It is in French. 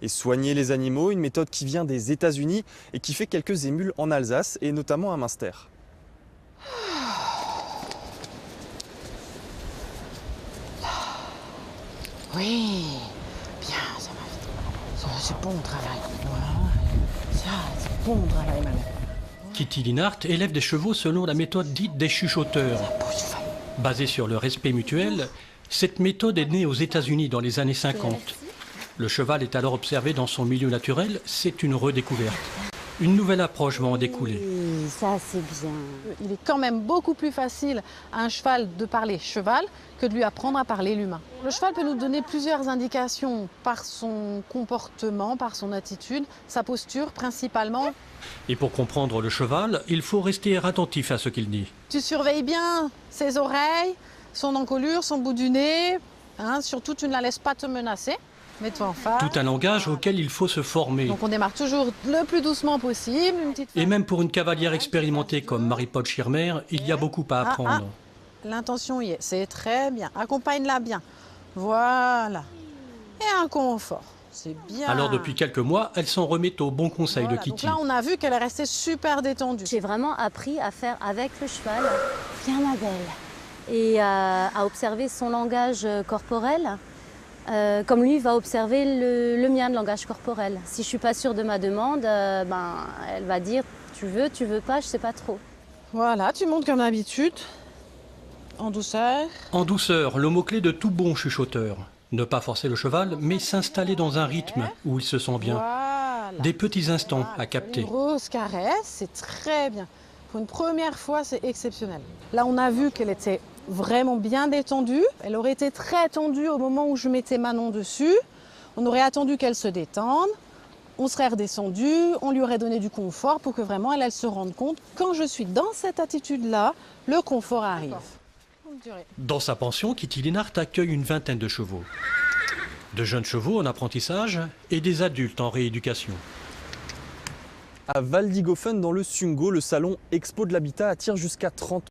Et soigner les animaux, une méthode qui vient des États-Unis et qui fait quelques émules en Alsace et notamment à Münster. Oui, bien, ça va. C'est bon travail. Voilà. Ça, c'est bon travail, ma mère. Kitty Linhart élève des chevaux selon la méthode dite des chuchoteurs. Basée sur le respect mutuel, cette méthode est née aux États-Unis dans les années 50. Le cheval est alors observé dans son milieu naturel, c'est une redécouverte. Une nouvelle approche va en découler. Oui, ça c'est bien. Il est quand même beaucoup plus facile à un cheval de parler cheval que de lui apprendre à parler l'humain. Le cheval peut nous donner plusieurs indications par son comportement, par son attitude, sa posture principalement. Et pour comprendre le cheval, il faut rester attentif à ce qu'il dit. Tu surveilles bien ses oreilles, son encolure, son bout du nez. Surtout, tu ne la laisses pas te menacer. Mets-toi en face. Tout un langage auquel il faut se former. Donc on démarre toujours le plus doucement possible. Et même pour une cavalière expérimentée comme Marie-Paul Schirmer, il y a beaucoup à apprendre. L'intention y est, c'est très bien. Accompagne-la bien. Voilà. Et un confort. C'est bien. Alors depuis quelques mois, elle s'en remet au bon conseil de Kitty. Donc là, on a vu qu'elle est restée super détendue. J'ai vraiment appris à faire avec le cheval, bien ma belle, et à observer son langage corporel. Comme lui va observer le mien de langage corporel. Si je suis pas sûre de ma demande, elle va dire tu veux pas, je sais pas trop. Voilà, tu montes comme d'habitude, en douceur. En douceur, le mot-clé de tout bon chuchoteur. Ne pas forcer le cheval, mais s'installer dans un rythme où il se sent bien. Voilà. Des petits instants à capter. Une grosse caresse, c'est très bien. Pour une première fois, c'est exceptionnel. Là, on a vu qu'elle était vraiment bien détendue. Elle aurait été très tendue au moment où je mettais Manon dessus. On aurait attendu qu'elle se détende. On serait redescendu, on lui aurait donné du confort pour que vraiment elle se rende compte. Quand je suis dans cette attitude-là, le confort arrive. Dans sa pension, Kitty Linhart accueille une vingtaine de chevaux. De jeunes chevaux en apprentissage et des adultes en rééducation. À Waldighofen, dans le Sungo, le salon Expo de l'Habitat attire jusqu'à 30